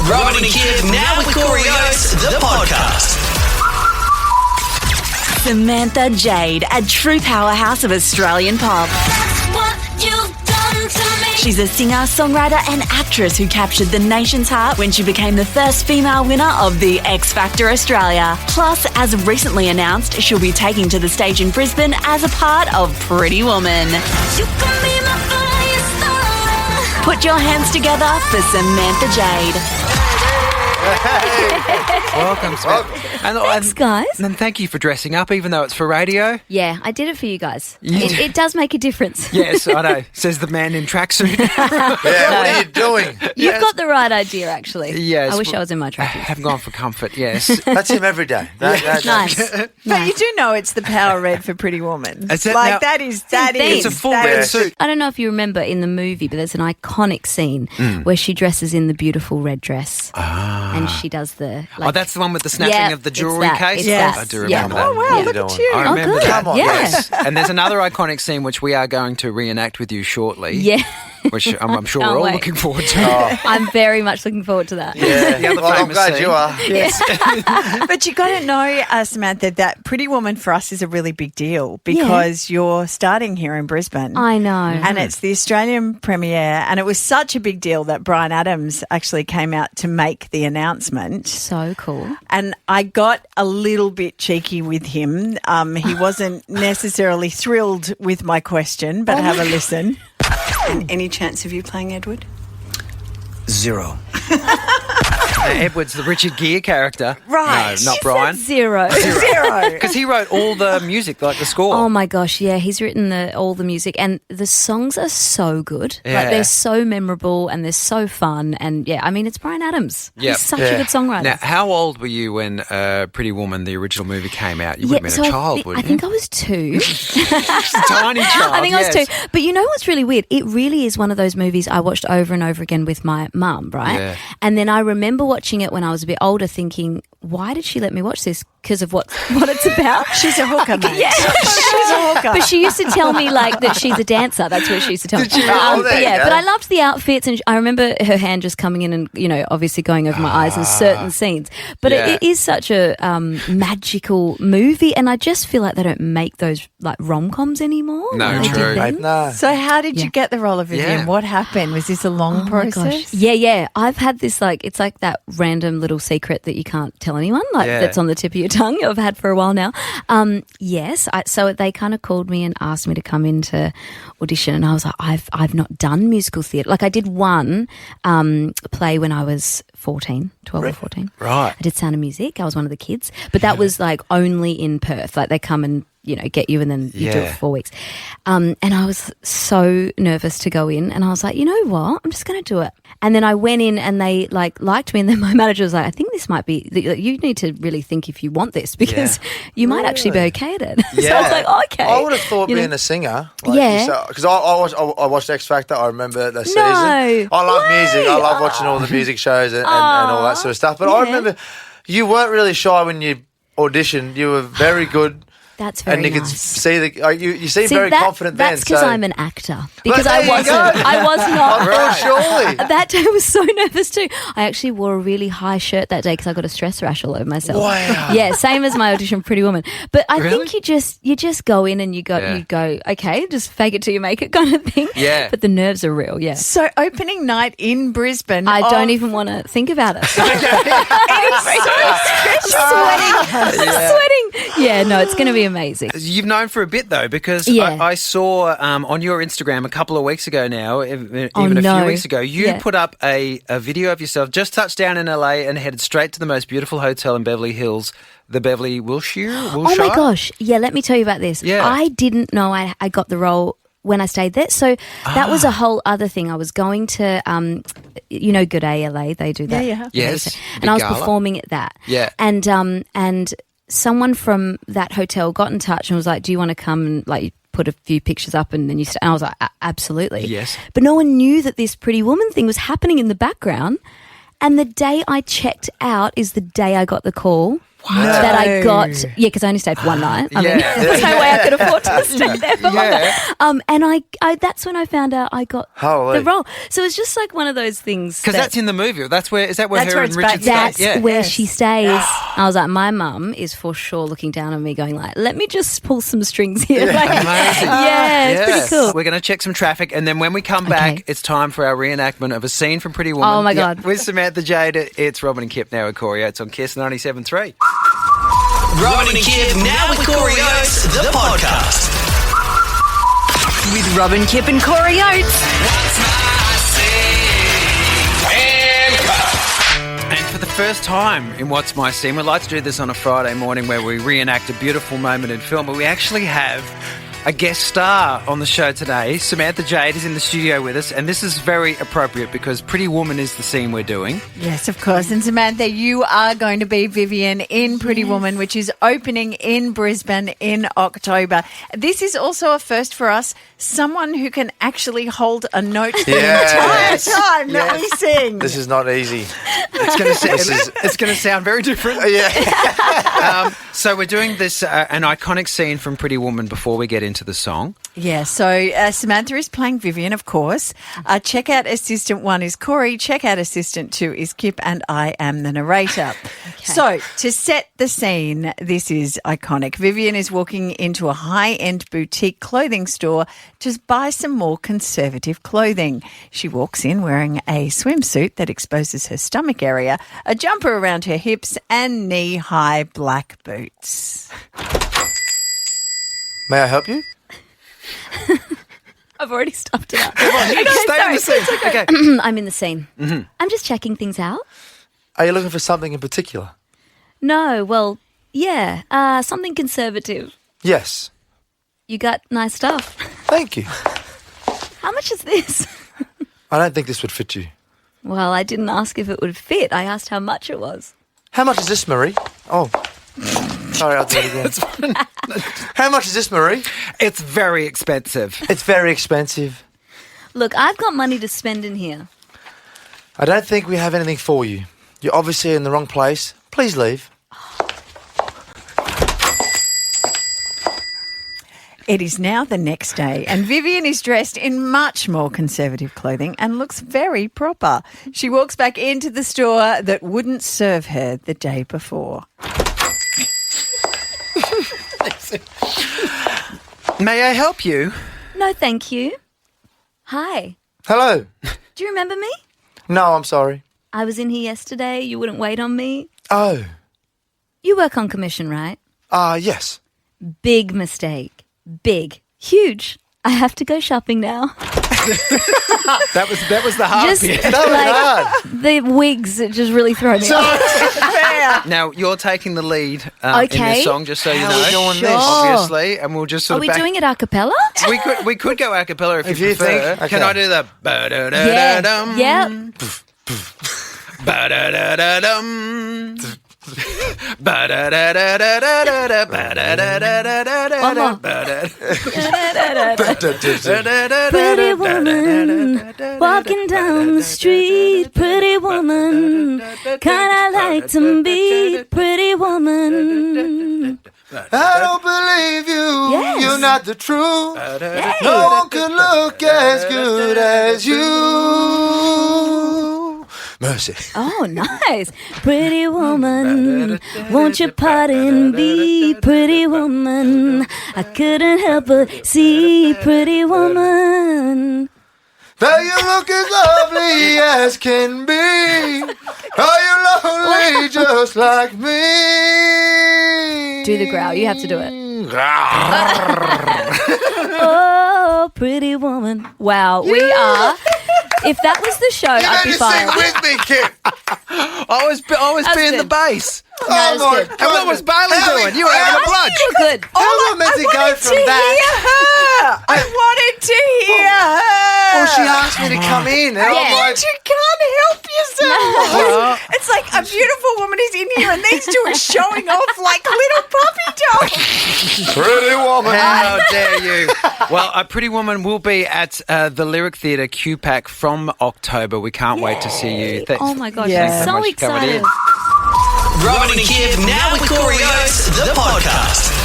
Robin and Kip, now with Corey Oates, the podcast. Samantha Jade, a true powerhouse of Australian pop. That's what you've done to me. She's a singer, songwriter and actress who captured the nation's heart when she became the first female winner of the X Factor Australia. Plus, as recently announced, she'll be taking to the stage in Brisbane as a part of Pretty Woman. You can be my fire star. Put your hands together for Samantha Jade. Welcome, Samantha. Thanks, guys. And thank you for dressing up, even though it's for radio. Yeah, I did it for you guys. You did. It does make a difference. Yes, I know, says the man in tracksuit. Yeah, what are you doing? You've got the right idea, actually. Yes. I wish I was in my I trackies. have gone for comfort, yes. That's him every day. Nice. But you do know it's the power red for Pretty Woman. Is it like now- that is It's a full red suit. I don't know if you remember in the movie, but there's an iconic scene where she dresses in the beautiful red dress. And she does the... Oh, that's the one with the snapping of the jewellery case? Yes. I do remember that. Oh wow, look at you. I remember good. that. Come on, Yeah. yes. And there's another iconic scene which we are going to reenact with you shortly. Yeah. Which I'm sure Can't we're all wait. looking forward to. I'm very much looking forward to that. Yeah, The other well, I'm famous glad scene. you are. Yes. But you got to know, Samantha, that Pretty Woman for us is a really big deal because you're starting here in Brisbane. I know. And it's the Australian premiere, and it was such a big deal that Bryan Adams actually came out to make the announcement. So cool. And I got a little bit cheeky with him. He wasn't necessarily thrilled with my question, but have a listen. Any chance of you playing Edward? Zero. Edward's the Richard Gere character. Right. No, not Brian. Zero. Zero. Because he wrote all the music, like the score. Oh my gosh, yeah, he's written all the music and the songs are so good. Yeah. Like they're so memorable and they're so fun and yeah, I mean it's Bryan Adams. Yep. He's such a good songwriter. Now, how old were you when Pretty Woman, the original movie, came out? You would have been so a child, I wouldn't you? think I was 2. Tiny child. I think I was yes. 2. But you know what's really weird? It really is one of those movies I watched over and over again with my mum, right? Yeah. And then I remember watching it when I was a bit older thinking, why did she let me watch this? Because of what it's about. She's a hooker, mate. Yeah. She's a hooker. But she used to tell me like that she's a dancer. That's what she used to tell me. Oh, there you go. But I loved the outfits, and I remember her hand just coming in and obviously going over my eyes in certain scenes. But Yeah. it is such a magical movie, and I just feel like they don't make those like rom-coms anymore. No, like they true. did then. No. So how did Yeah. you get the role of Vivian? Yeah. What happened? Was this a long Oh my process? gosh. Yeah. I've had this it's like that random little secret that you can't tell anyone, Yeah. that's on the tip of your tongue. I've had for a while now. Yes. So they kind of called me and asked me to come in to audition, and I was like, I've not done musical theatre. Like I did one play when I was 12 or 14. Right. I did Sound of Music. I was one of the kids, but that was like only in Perth. Like they come and get you and then you do it Yeah. for 4 weeks. And I was so nervous to go in and I was like, you know what? I'm just going to do it. And then I went in and they liked me and then my manager was like, I think this might be, you need to really think if you want this because you might actually be okay at it. So I was like, okay. I would have thought You know? being a singer. Yeah. Because I watched X Factor. I remember the season. No I love way. music. I love watching all the music shows and all that sort of stuff. But I remember you weren't really shy when you auditioned. You were very good. That's very and you nice. could see you seem very confident then. That's because so. I'm an actor. Because there I you wasn't. go. I was not. I thought surely. That day I was so nervous too. I actually wore a really high shirt that day because I got a stress rash all over myself. Wow. Yeah, same as my audition Pretty Woman. But I Really? think you just go in and you go, okay, just fake it till you make it kind of thing. Yeah. But the nerves are real, yeah. So opening night in Brisbane. I don't even want to think about it. Sweating. Yeah, no, it's going to be amazing. You've known for a bit though, because Yeah. I saw on your Instagram a couple of weeks ago now, even a no. few weeks ago, you Yeah. put up a video of yourself just touched down in LA and headed straight to the most beautiful hotel in Beverly Hills, the Beverly Wilshire. Oh my gosh. Yeah, let me tell you about this. Yeah. I didn't know I got the role when I stayed there. So that was a whole other thing. I was going to, Good Day LA, they do that. Yeah. Yes. And Big I was gala. performing at that. Yeah. And someone from that hotel got in touch and was like, do you want to come and like put a few pictures up and then you and I was like, absolutely. Yes. But no one knew that this Pretty Woman thing was happening in the background. And the day I checked out is the day I got the call that I got. Yeah, because I only stayed for one night. I mean, there's no way I could afford to stay there for longer. And I that's when I found out I got the role. So it's just like one of those things. Because that's in the movie. Is that where That's her where and it's Richard back- stay? That's where she stays. I was like, my mum is for sure looking down on me going like, let me just pull some strings here. Like, Amazing. it's pretty cool. We're going to check some traffic, and then when we come back, it's time for our reenactment of a scene from Pretty Woman. Oh, my God. With Samantha Jade, it's Robin and Kip now with Corey Oates on KIIS 97.3. Robin and Kip now with Corey Oates, the podcast. With Robin, Kip and Corey Oates. And for the first time in What's My Scene, we'd like to do this on a Friday morning where we reenact a beautiful moment in film, but we actually have a guest star on the show today. Samantha Jade is in the studio with us, and this is very appropriate because Pretty Woman is the scene we're doing. Yes, of course. And Samantha, you are going to be Vivian in Pretty Woman, which is opening in Brisbane in October. This is also a first for us. Someone who can actually hold a note the entire time that we sing. This is not easy. It's going to sound very different. So we're doing this, an iconic scene from Pretty Woman before we get into the song. Yeah, so Samantha is playing Vivian, of course. Checkout assistant 1 is Corey. Checkout assistant 2 is Kip, and I am the narrator. So to set the scene, this is iconic. Vivian is walking into a high-end boutique clothing store to buy some more conservative clothing. She walks in wearing a swimsuit that exposes her stomach area, a jumper around her hips, and knee-high black boots. May I help you? I've already stuffed it up. Stay in the scene. Okay. I'm in the scene. Mm-hmm. I'm just checking things out. Are you looking for something in particular? No, well, yeah, something conservative. Yes. You got nice stuff. Thank you. How much is this? I don't think this would fit you. Well, I didn't ask if it would fit. I asked how much it was. How much is this, Marie? Oh. Sorry, I'll do it again. How much is this, Marie? It's very expensive. It's very expensive. Look, I've got money to spend in here. I don't think we have anything for you. You're obviously in the wrong place. Please leave. It is now the next day, and Vivian is dressed in much more conservative clothing and looks very proper. She walks back into the store that wouldn't serve her the day before. May I help you? No, thank you. Hi. Hello. Do you remember me? No, I'm sorry. I was in here yesterday. You wouldn't wait on me. Oh. You work on commission, right? Yes. Big mistake. Big. Huge. I have to go shopping now. That was the hard Just bit. That was hard. the wigs just really throw me off. Now, you're taking the lead in Okay. this song, just so you How know. are we doing Sure. this? Obviously, and we'll just sort Are of we back... doing it a cappella? We could go a cappella if you you prefer. think? Can Okay. I do the... Yeah. ba-da-da-da-dum, Yeah. ba-da-da-da-dum, ba-da-da-da-da-da-da, ba-da-da-da-da-da-da, ba-da-da-da-da-da-da. Pretty woman, walking down the street. Pretty woman, kinda like to be. Pretty woman. I don't believe you. Yes. You're not the truth. Hey. No one could look as good as you. Mercy. Oh, nice. Pretty woman, won't you pardon me? Pretty woman, I couldn't help but see. Pretty woman. Now you look as lovely as can be. Are you lonely just like me? Do the growl. You have to do it. Oh, pretty woman. Wow, we are. If that was the show, You I'd be better sing fired. with me, kid. I was being good. the bass. Oh my good. God. And what was Bailey doing? You were having a bludge. You were good. How am I meant to go from that? I wanted to hear her. Well, she asked me to come in, and I'm like, You can't help yourself. It's like a beautiful woman is in here and these two are showing off like little puppy dogs. pretty woman. How dare you? Well, A Pretty Woman will be at the Lyric Theatre QPAC from October. We can't wait to see you. Oh my gosh, Yeah. I'm so much for coming in. excited. Robin and Kip, now with Corey Oates, the podcast.